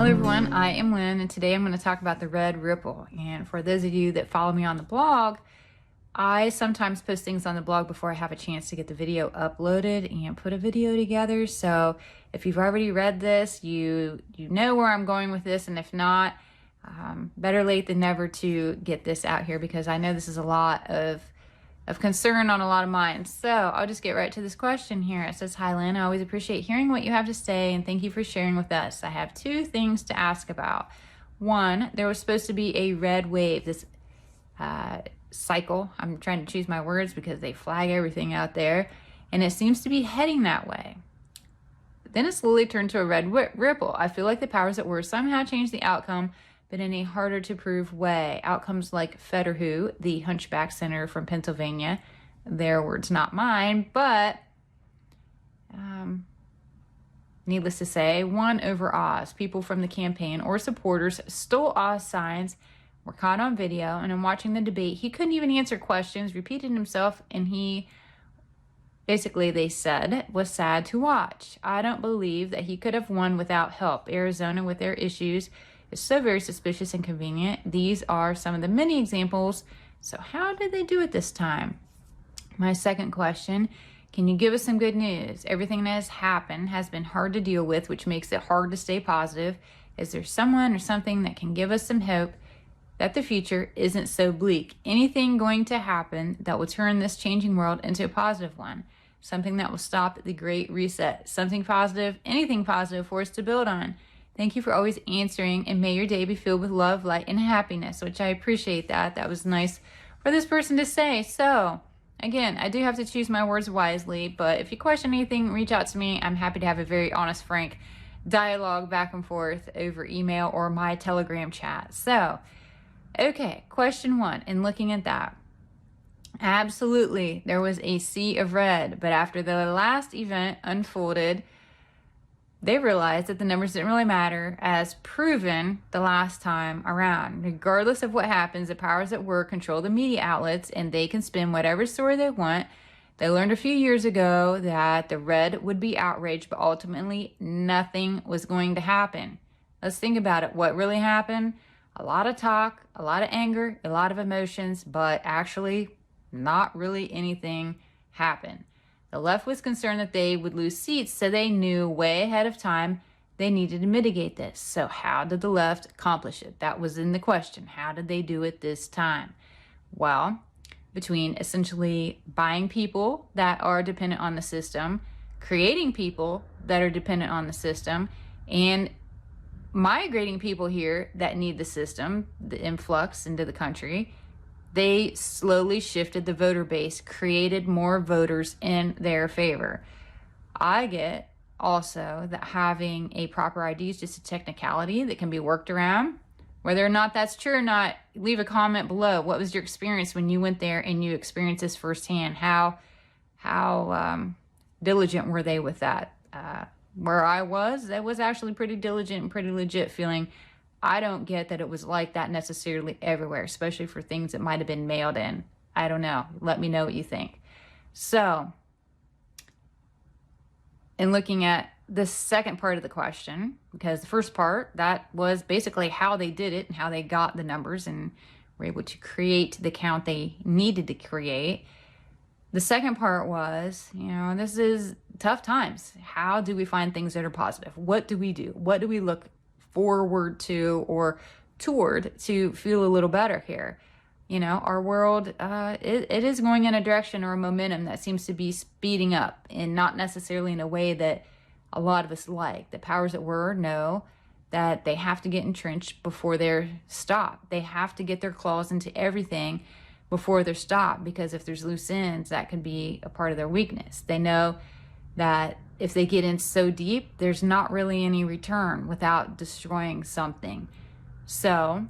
Hello everyone, I am Lynn, and today I'm going to talk about the red ripple. And for those of you that follow me on the blog, I sometimes post things on the blog before I have a chance to get the video uploaded and put a video together. So if you've already read this, you know where I'm going with this, and if not, better late than never to get this out here, because I know this is a lot of concern on a lot of minds. So I'll just get right to this question here. It says, "Hi Lynn, I always appreciate hearing what you have to say, and thank you for sharing with us. I have two things to ask about. One, there was supposed to be a red wave, this cycle. I'm trying to choose my words because they flag everything out there, and it seems to be heading that way. Then it slowly turned to a red ripple. I feel like the powers at work somehow changed the outcome, but in a harder to prove way. Outcomes like Federhu, the hunchback senator from Pennsylvania, their words, not mine, but needless to say, won over Oz. People from the campaign or supporters stole Oz signs, were caught on video, and in watching the debate, he couldn't even answer questions, repeated himself, and he basically, they said, was sad to watch. I don't believe that he could have won without help. Arizona, with their issues, is so very suspicious and convenient. These are some of the many examples. So how did they do it this time?" My second question, can you give us some good news? Everything that has happened has been hard to deal with, which makes it hard to stay positive. Is there someone or something that can give us some hope that the future isn't so bleak? Anything going to happen that will turn this changing world into a positive one? Something that will stop the Great Reset? Something positive, anything positive for us to build on? Thank you for always answering, and may your day be filled with love, light, and happiness," which I appreciate that. That was nice for this person to say. So, again, I do have to choose my words wisely, but if you question anything, reach out to me. I'm happy to have a very honest, frank dialogue back and forth over email or my Telegram chat. So, okay, question one, and looking at that, absolutely, there was a sea of red, but after the last event unfolded, they realized that the numbers didn't really matter, as proven the last time around. Regardless of what happens, the powers at work control the media outlets, and they can spin whatever story they want. They learned a few years ago that the red would be outraged, but ultimately nothing was going to happen. Let's think about it. What really happened? A lot of talk, a lot of anger, a lot of emotions, but actually not really anything happened. The left was concerned that they would lose seats, so they knew way ahead of time they needed to mitigate this. So how did the left accomplish it? That was in the question. How did they do it this time? Well, between essentially buying people that are dependent on the system, creating people that are dependent on the system, and migrating people here that need the system, the influx into the country, they slowly shifted the voter base, created more voters in their favor. I get also that having a proper ID is just a technicality that can be worked around. Whether or not that's true or not, leave a comment below. What was your experience when you went there and you experienced this firsthand? How diligent were they with that? Where I was, that was actually pretty diligent and pretty legit feeling. I don't get that it was like that necessarily everywhere, especially for things that might have been mailed in. I don't know. Let me know what you think. So, in looking at the second part of the question, because the first part, that was basically how they did it and how they got the numbers and were able to create the count they needed to create. The second part was, this is tough times. How do we find things that are positive? What do we do? What do we look forward to or toward to feel a little better here? Our world, it is going in a direction or a momentum that seems to be speeding up, and not necessarily in a way that a lot of us like. The powers that were know that they have to get entrenched before they're stopped. They have to get their claws into everything before they're stopped, because if there's loose ends, that can be a part of their weakness. They know that if they get in so deep, there's not really any return without destroying something. So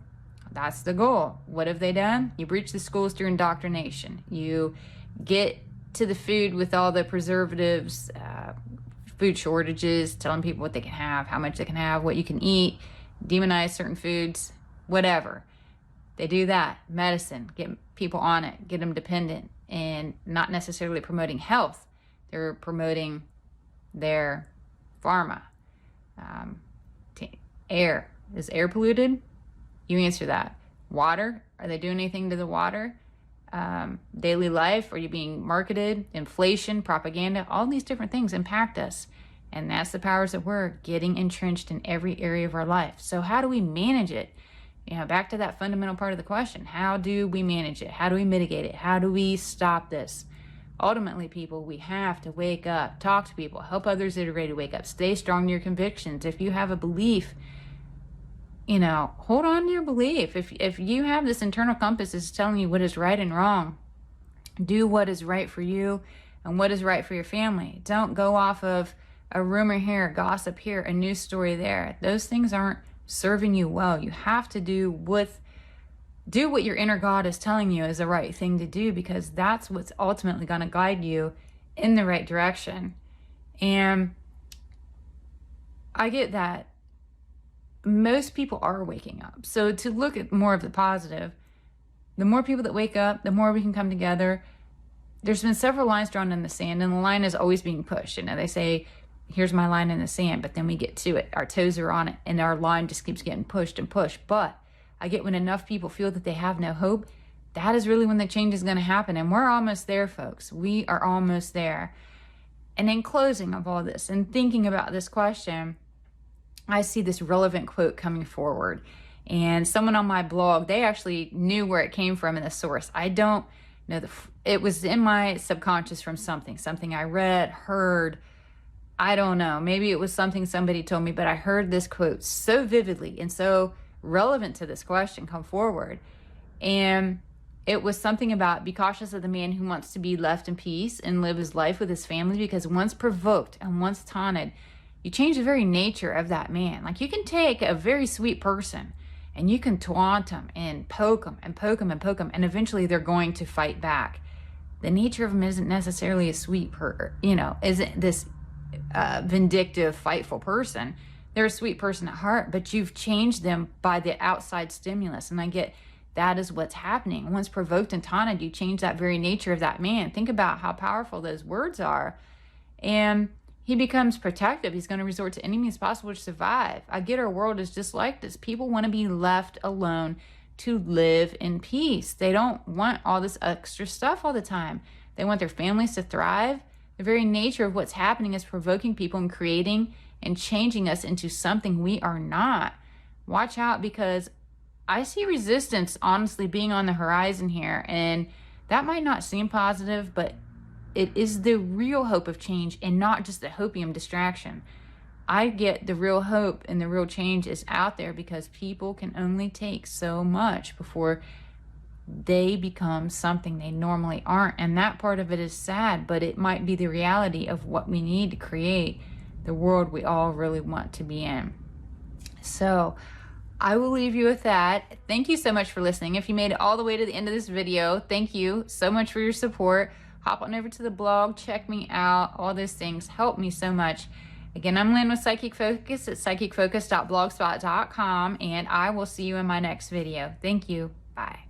that's the goal. What have they done? You breach the schools through indoctrination. You get to the food with all the preservatives, food shortages, telling people what they can have, how much they can have, what you can eat, demonize certain foods, whatever. They do that. Medicine, get people on it, get them dependent, and not necessarily promoting health. They're promoting their pharma, Air. Is air polluted? You answer that. Water? Are they doing anything to the water? Daily life? Are you being marketed? Inflation, propaganda, all these different things impact us. And that's the powers that were getting entrenched in every area of our life. So how do we manage it? Back to that fundamental part of the question. How do we manage it? How do we mitigate it? How do we stop this? Ultimately, people, we have to wake up, talk to people, help others that are ready to wake up, stay strong in your convictions. If you have a belief, hold on to your belief. If you have this internal compass that's telling you what is right and wrong, do what is right for you and what is right for your family. Don't go off of a rumor here, gossip here, a news story there. Those things aren't serving you well. You have to do what your inner God is telling you is the right thing to do, because that's what's ultimately going to guide you in the right direction. And I get that most people are waking up. So to look at more of the positive, the more people that wake up, the more we can come together. There's been several lines drawn in the sand, and the line is always being pushed. They say, here's my line in the sand, but then we get to it. Our toes are on it, and our line just keeps getting pushed and pushed. But I get when enough people feel that they have no hope, that is really when the change is going to happen. And we're almost there, folks. We are almost there. And in closing of all this and thinking about this question, I see this relevant quote coming forward. And someone on my blog, they actually knew where it came from in the source. I don't know. It was in my subconscious from something I read, heard. I don't know. Maybe it was something somebody told me, but I heard this quote so vividly and so relevant to this question come forward. And it was something about, be cautious of the man who wants to be left in peace and live his life with his family, because once provoked and once taunted, you change the very nature of that man. Like, you can take a very sweet person and you can taunt them and poke them and poke them and poke them, and eventually they're going to fight back. The nature of them isn't necessarily a sweet isn't this vindictive, fightful person. They're a sweet person at heart, but you've changed them by the outside stimulus. And I get that is what's happening. Once provoked and taunted, you change that very nature of that man. Think about how powerful those words are. And he becomes protective. He's going to resort to any means possible to survive. I get our world is just like this. People want to be left alone to live in peace. They don't want all this extra stuff all the time. They want their families to thrive. The very nature of what's happening is provoking people and creating and changing us into something we are not. Watch out, because I see resistance honestly being on the horizon here, and that might not seem positive, but it is the real hope of change and not just the hopium distraction. I get the real hope and the real change is out there, because people can only take so much before they become something they normally aren't. And that part of it is sad, but it might be the reality of what we need to create the world we all really want to be in. So I will leave you with that. Thank you so much for listening. If you made it all the way to the end of this video, thank you so much for your support. Hop on over to the blog, check me out. All those things help me so much. Again, I'm Lynn with Psychic Focus at psychicfocus.blogspot.com, and I will see you in my next video. Thank you. Bye.